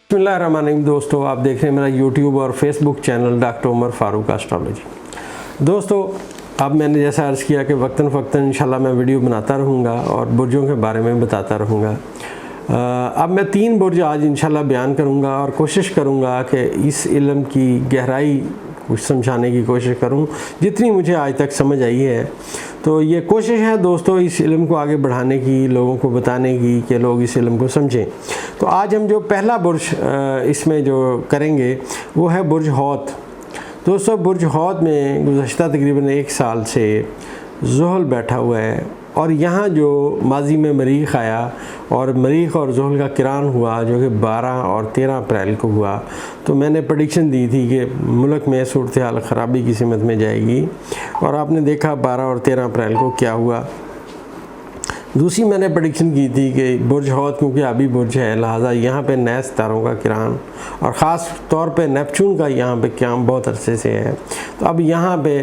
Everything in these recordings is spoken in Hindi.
बिस्मिल्लाहिर्रहमानिर्रहीम। दोस्तों, आप देख रहे हैं मेरा यूट्यूब और Facebook channel doctor Umar Farooq astrology. दोस्तों, अब मैंने जैसा अर्ज़ किया कि वक्तन फ़क्तन इंशाल्लाह मैं वीडियो बनाता रहूँगा और बुर्जों के बारे में बताता रहूँगा। अब मैं 3 बुर्ज आज इंशाल्लाह बयान करूँगा और कोशिश करूँगा कि इस इल्म की गहराई कुछ समझाने की कोशिश करूँ जितनी मुझे आज तक समझ आई है। तो ये कोशिश है दोस्तों इस इल्म को आगे बढ़ाने की, लोगों को बताने की कि लोग इस इल्म को समझें। तो आज हम जो पहला बुर्ज इसमें जो करेंगे वो है बुर्ज हौत। दोस्तों, बुर्ज हौत में गुज़श्ता तकरीबन 1 साल से ज़ुहल बैठा हुआ है और यहाँ जो माजी में मरीख़ आया और मरीख़ और ज़ुहल का किरान हुआ जो कि 12 और 13 अप्रैल को हुआ, तो मैंने प्रेडिक्शन दी थी कि मुल्क में सूरत हाल ख़राबी की सिमत में जाएगी और आपने देखा 12 और 13 अप्रैल को क्या हुआ। दूसरी मैंने प्रेडिक्शन की थी कि बुर्ज हौत क्योंकि अभी बुर्ज है, लिहाजा यहाँ पे नए सितारों का किरान और ख़ास तौर पे नेपच्यून का यहाँ पे क़याम बहुत अरसे से है। तो अब यहाँ पे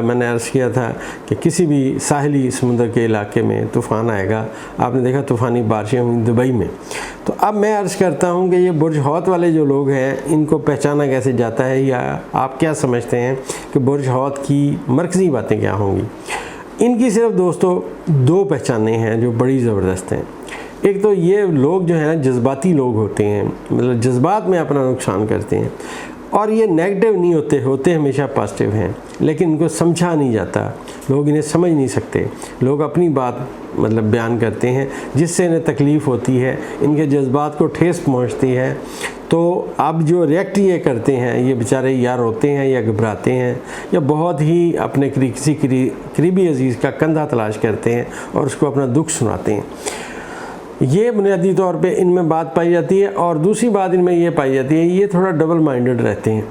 मैंने अर्ज़ किया था कि किसी भी साहिली समुद्र के इलाके में तूफ़ान आएगा। आपने देखा तूफ़ानी बारिशें हुई दुबई में। तो अब मैं अर्ज़ करता हूँ कि ये बुर्ज हौत वाले जो लोग हैं इनको पहचाना कैसे जाता है, या आप क्या समझते हैं कि बुर्ज हौत की मरकज़ी बातें क्या होंगी। इनकी सिर्फ दोस्तों 2 पहचानें हैं जो बड़ी ज़बरदस्त हैं। एक तो ये लोग जो हैं जज्बाती लोग होते हैं, मतलब जज्बात में अपना नुकसान करते हैं और ये नेगेटिव नहीं होते हमेशा पॉजिटिव हैं, लेकिन इनको समझा नहीं जाता, लोग इन्हें समझ नहीं सकते। लोग अपनी बात मतलब बयान करते हैं जिससे इन्हें तकलीफ़ होती है, इनके जज्बात को ठेस पहुंचती है। तो अब जो रिएक्ट ये करते हैं, ये बेचारे या रोते हैं या घबराते हैं या बहुत ही अपने किसी करीबी अजीज़ का कंधा तलाश करते हैं और उसको अपना दुख सुनाते हैं। ये बुनियादी तौर पे इनमें बात पाई जाती है। और दूसरी बात इनमें ये पाई जाती है, ये थोड़ा डबल माइंडेड रहते हैं।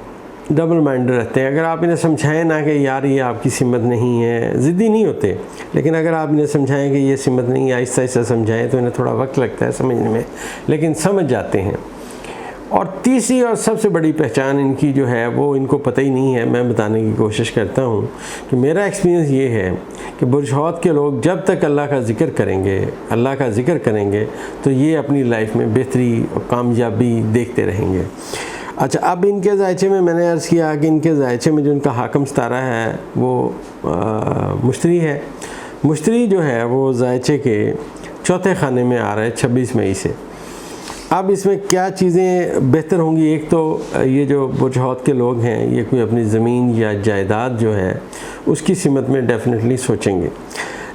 अगर आप इन्हें समझाएं ना कि यार ये आपकी सिमत नहीं है, ज़िद्दी नहीं होते, लेकिन अगर आप इन्हें समझाएं कि ये सिमत नहीं है, आहिस्ता आहिस्ता समझाएं तो इन्हें थोड़ा वक्त लगता है समझने में, लेकिन समझ जाते हैं। और तीसरी और सबसे बड़ी पहचान इनकी जो है वो इनको पता ही नहीं है। मैं बताने की कोशिश करता हूँ कि मेरा एक्सपीरियंस ये है कि बुर्ज हौत के लोग जब तक अल्लाह का ज़िक्र करेंगे तो ये अपनी लाइफ में बेहतरी और कामयाबी देखते रहेंगे। अच्छा, अब इनके जायचे में मैंने अर्ज़ किया कि इनके जायचे में जो इनका हाकम सितारा है वो मुश्तरी है। मुश्तरी जो है वो जायचे के चौथे खाने में आ रहा है 26 मई से। अब इसमें क्या चीज़ें बेहतर होंगी, एक तो ये जो बुर्ज हौत के लोग हैं ये कोई अपनी ज़मीन या जायदाद जो है उसकी सिमत में डेफिनेटली सोचेंगे।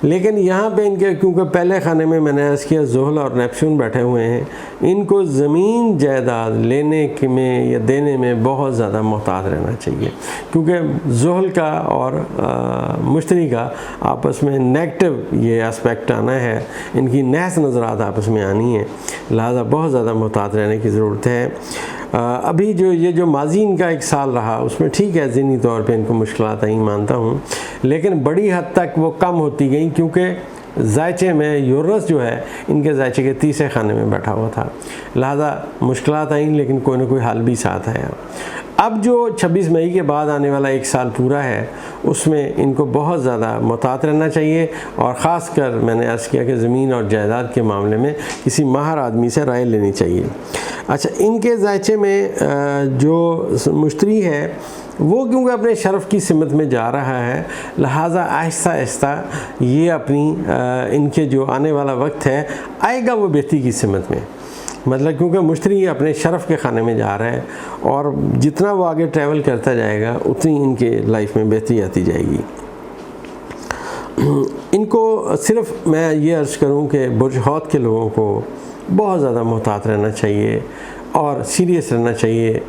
लेकिन यहाँ पे इनके क्योंकि पहले खाने में मैंने अर्ज़ किया ज़ुहल और नेपच्यून बैठे हुए हैं, इनको ज़मीन जायदाद लेने के में या देने में बहुत ज़्यादा मोहतात रहना चाहिए, क्योंकि ज़ुहल का और मुश्तरी का आपस में नेगेटिव ये एस्पेक्ट आना है, इनकी नहस नज़रात आपस में आनी है, लिहाजा बहुत ज़्यादा मोहतात रहने की ज़रूरत है। अभी जो ये जो माजी इनका 1 साल रहा उसमें ठीक है, ज़हनी तौर पे इनको मुश्किलात आई मानता हूँ, लेकिन बड़ी हद तक वो कम होती गई क्योंकि जायचे में यूरेनस जो है इनके जायचे के 30 खाने में बैठा हुआ था, लिहाजा मुश्किलात आई लेकिन कोई ना कोई हल भी साथ आया। अब जो 26 मई के बाद आने वाला 1 साल पूरा है उसमें इनको बहुत ज़्यादा मोहतात रहना चाहिए और ख़ास कर मैंने अर्ज़ किया कि ज़मीन और जायदाद के मामले में किसी माहिर आदमी से राय लेनी चाहिए। अच्छा, इनके जायचे में जो मुश्तरी है वो क्योंकि अपने शरफ़ की सिमत में जा रहा है, लिहाजा आहिस्ता आहिस्ता ये अपनी इनके जो आने वाला वक्त है आएगा वो बेहतरी की सिमत में, मतलब क्योंकि मुश्तरी अपने शरफ़ के खाने में जा रहा है और जितना वो आगे ट्रैवल करता जाएगा उतनी इनके लाइफ में बेहतरी आती जाएगी। इनको सिर्फ मैं ये अर्ज़ करूँ कि बुर्ज हौत के लोगों को बहुत ज़्यादा मोहतात रहना चाहिए और सीरियस रहना चाहिए,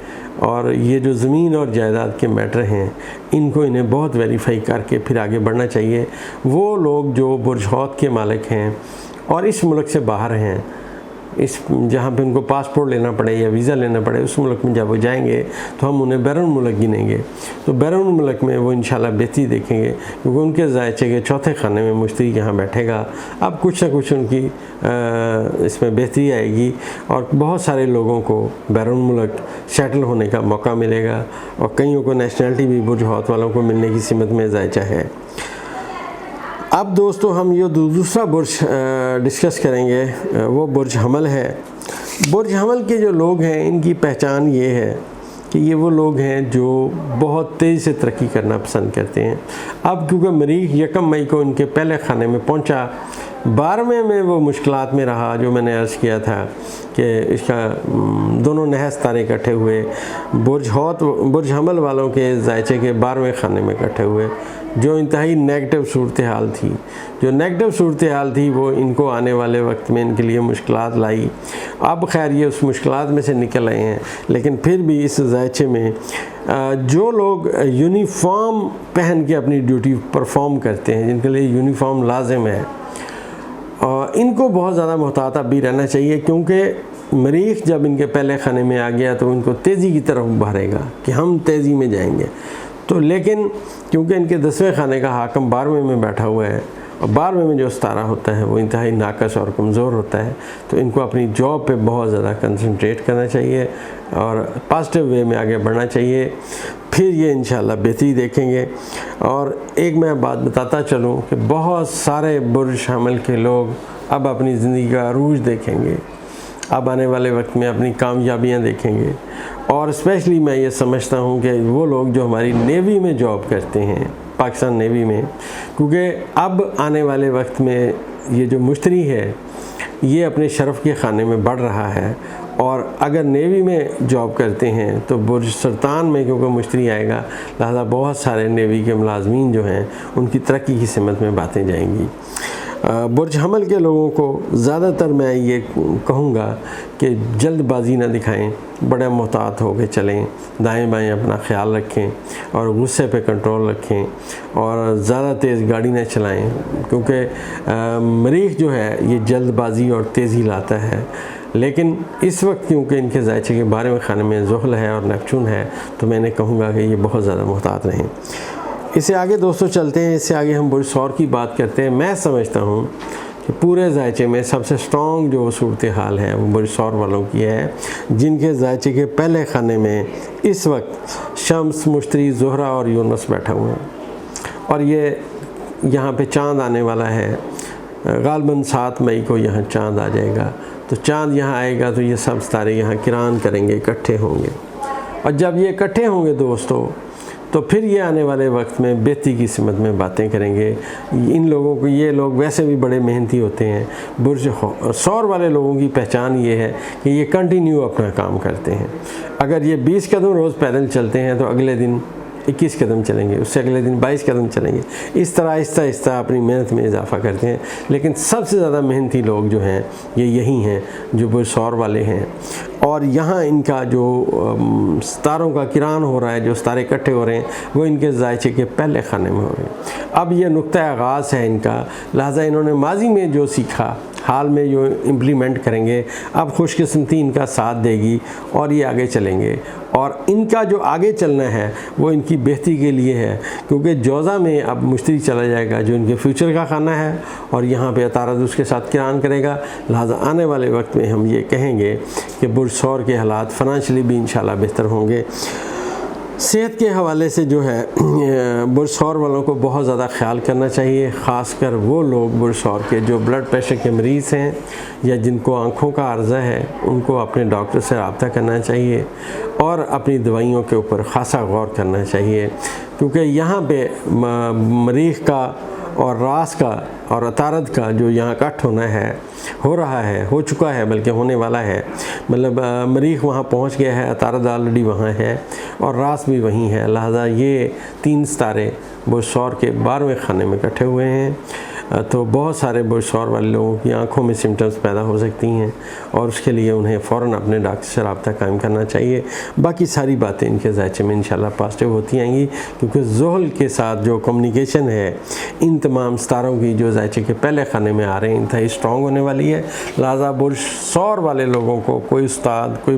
और ये जो ज़मीन और जायदाद के मैटर हैं इन्हें बहुत वेरीफाई करके फिर आगे बढ़ना चाहिए। वो लोग जो बुर्ज हौत के मालिक हैं और इस मुल्क से बाहर हैं, इस जहाँ पे उनको पासपोर्ट लेना पड़े या वीज़ा लेना पड़े, उस मुल्क में जब वो जाएंगे तो हम उन्हें बैरून मुल्क गिनेंगे, तो बैरून मुल्क में वो इंशाल्लाह बेहतरी देखेंगे क्योंकि उनके जायचे के चौथे खाने में मुश्तरी यहाँ बैठेगा। अब कुछ ना कुछ उनकी इसमें बेहतरी आएगी और बहुत सारे लोगों को बैरून मुल्क सेटल होने का मौका मिलेगा और कईयों को नेशनलिटी भी बुर्ज हौत वालों को मिलने की सिमत में जायचा है। अब दोस्तों हम ये दूसरा बुर्ज डिस्कस करेंगे, वो बुर्ज हमल है। बुर्ज हमल के जो लोग हैं इनकी पहचान ये है कि ये वो लोग हैं जो बहुत तेज़ी से तरक्की करना पसंद करते हैं। अब क्योंकि मरीख 1 मई को इनके पहले खाने में पहुंचा, 12वें में वो मुश्किलात में रहा, जो मैंने अर्ज़ किया था कि इसका दोनों नहस तारे इकट्ठे हुए, बुर्ज हमल वालों के जायचे के 12वें खाने में इकट्ठे हुए, जो इंतहाई नेगेटिव सूरत हाल थी। जो नेगेटिव सूरत हाल थी वो इनको आने वाले वक्त में इनके लिए मुश्किलात लाई। अब खैर ये उस मुश्किलात में से निकल आए हैं, लेकिन फिर भी इस जायचे में जो लोग यूनिफॉर्म पहन के अपनी ड्यूटी परफॉर्म करते हैं, जिनके लिए यूनिफॉर्म लाजिम है, इनको बहुत ज़्यादा मोहतात भी रहना चाहिए, क्योंकि मरीख जब इनके पहले खाने में आ गया तो इनको तेज़ी की तरफ उभारेगा कि हम तेज़ी में जाएंगे। तो लेकिन क्योंकि इनके 10वें खाने का हाकम 12वें में बैठा हुआ है, और 12वें में जो सितारा होता है वो इंतहाई नाकस और कमज़ोर होता है, तो इनको अपनी जॉब पे बहुत ज़्यादा कंसंट्रेट करना चाहिए और पॉजिटिव वे में आगे बढ़ना चाहिए। फिर ये इंशाल्लाह बेहतरी देखेंगे। और एक मैं बात बताता चलूँ कि बहुत सारे बुर्ज हमल के लोग अब अपनी ज़िंदगी का अरूज देखेंगे, अब आने वाले वक्त में अपनी कामयाबियाँ देखेंगे। और स्पेशली मैं ये समझता हूँ कि वो लोग जो हमारी नेवी में जॉब करते हैं, पाकिस्तान नेवी में, क्योंकि अब आने वाले वक्त में ये जो मुश्तरी है ये अपने शरफ़ के खाने में बढ़ रहा है। और अगर नेवी में जॉब करते हैं तो बुर्ज सरतान में क्योंकि मुश्तरी आएगा, लिहाजा बहुत सारे नेवी के मुलाजमीन जो हैं उनकी तरक्की की सिमत में बातें जाएंगी। बुर्ज हमल के लोगों को ज़्यादातर मैं ये कहूँगा कि जल्दबाजी ना दिखाएं, बड़े मोहतात हो के चलें, दाएं बाएं अपना ख्याल रखें और गुस्से पे कंट्रोल रखें और ज़्यादा तेज़ गाड़ी ना चलाएं, क्योंकि मरीख जो है ये जल्दबाजी और तेज़ी लाता है। लेकिन इस वक्त क्योंकि इनके जायचे के 12वें खाने में ज़ुहल है और नेपचून है, तो मैंने कहूँगा कि ये बहुत ज़्यादा मोहतात रहें। इससे आगे दोस्तों चलते हैं, इससे आगे हम बुर्ज सौर की बात करते हैं। मैं समझता हूँ कि पूरे जायचे में सबसे स्ट्रॉन्ग जो सूरत हाल है वो बुर्ज सौर वालों की है, जिनके जायचे के पहले खाने में इस वक्त शम्स, मुश्तरी, ज़ुहरा और यूनुस बैठा हुआ है। और ये यहाँ पे चाँद आने वाला है, गालबन 7 मई को यहाँ चाँद आ जाएगा। तो चाँद यहाँ आएगा तो ये सब सितारे यहाँ किरान करेंगे, इकट्ठे होंगे। और जब ये इकट्ठे होंगे दोस्तों, तो फिर ये आने वाले वक्त में बेहतरी की सिमत में बातें करेंगे। इन लोगों को, ये लोग वैसे भी बड़े मेहनती होते हैं। बुर्ज सौर वाले लोगों की पहचान ये है कि ये कंटिन्यू अपना काम करते हैं। अगर ये 20 कदम रोज़ पैदल चलते हैं तो अगले दिन 21 कदम चलेंगे, उससे अगले दिन 22 कदम चलेंगे। इस तरह आहिस्ता अपनी मेहनत में इजाफा करते हैं। लेकिन सबसे ज़्यादा मेहनती लोग जो हैं ये यही हैं जो बुर्ज सौर वाले हैं। और यहाँ इनका जो सितारों का किरान हो रहा है, जो सितारे इकट्ठे हो रहे हैं, वो इनके जायचे के पहले खाने में हो रहे हैं। अब ये नुक्ता आगाज़ है इनका, लिहाजा इन्होंने माजी में जो सीखा हाल में जो इम्प्लीमेंट करेंगे, अब खुशकिस्मती इनका साथ देगी और ये आगे चलेंगे। और इनका जो आगे चलना है वो इनकी बेहतरी के लिए है, क्योंकि जोज़ा में अब मुश्तरी चला जाएगा जो इनके फ्यूचर का खाना है, और यहाँ पे अतारद उसके साथ किरान करेगा। लिहाजा आने वाले वक्त में हम ये कहेंगे कि बुर्ज सौर के हालात फ़ाइनेंशियली भी इंशाल्लाह बेहतर होंगे। सेहत के हवाले से जो है बुर्ज सौर वालों को बहुत ज़्यादा ख्याल करना चाहिए, ख़ासकर वो लोग बुर्ज सौर के जो ब्लड प्रेशर के मरीज़ हैं या जिनको आँखों का अर्ज़ा है, उनको अपने डॉक्टर से रब्ता करना चाहिए और अपनी दवाइयों के ऊपर ख़ासा गौर करना चाहिए, क्योंकि यहाँ पे मरीख का और रास का और अतारद का जो यहाँ कट होना है, हो रहा है, हो चुका है, बल्कि होने वाला है। मतलब मरीख वहाँ पहुँच गया है, अतारद ऑलरेडी वहाँ है और रास भी वहीं है। लिहाजा ये 3 सितारे बुर्ज सौर के 12वें खाने में इकट्ठे हुए हैं। तो बहुत सारे बुर्ज सौर वाले लोगों की आंखों में सिम्टम्स पैदा हो सकती हैं और उसके लिए उन्हें फ़ौरन अपने डॉक्टर से रब्ता कायम करना चाहिए। बाकी सारी बातें इनके जायचे में इंशाल्लाह पॉजिटिव होती आएंगी, क्योंकि ज़ुहल के साथ जो कम्युनिकेशन है इन तमाम सितारों की जो जायचे के पहले खाने में आ रहे हैं, इंतहाई स्ट्रॉन्ग होने वाली है। लिहाजा बुर्ज सौर वाले लोगों को कोई उस्ताद, कोई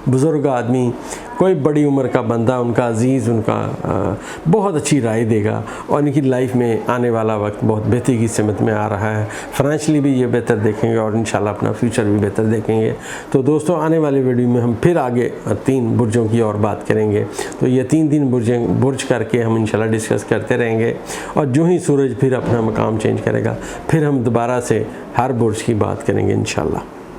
बुज़ुर्ग आदमी, कोई बड़ी उम्र का बंदा, उनका अजीज़, उनका बहुत अच्छी राय देगा और इनकी लाइफ में आने वाला वक्त बहुत बेहतरी की सिमत में आ रहा है। फाइनेंशियली भी ये बेहतर देखेंगे और इंशाल्लाह अपना फ्यूचर भी बेहतर देखेंगे। तो दोस्तों, आने वाली वीडियो में हम फिर आगे 3 बुर्जों की और बात करेंगे। तो ये 3 बुर्ज करके हम इंशाल्लाह डिस्कस करते रहेंगे और जो ही सूरज फिर अपना मकाम चेंज करेगा, फिर हम दोबारा से हर बुर्ज की बात करेंगे इंशाल्लाह।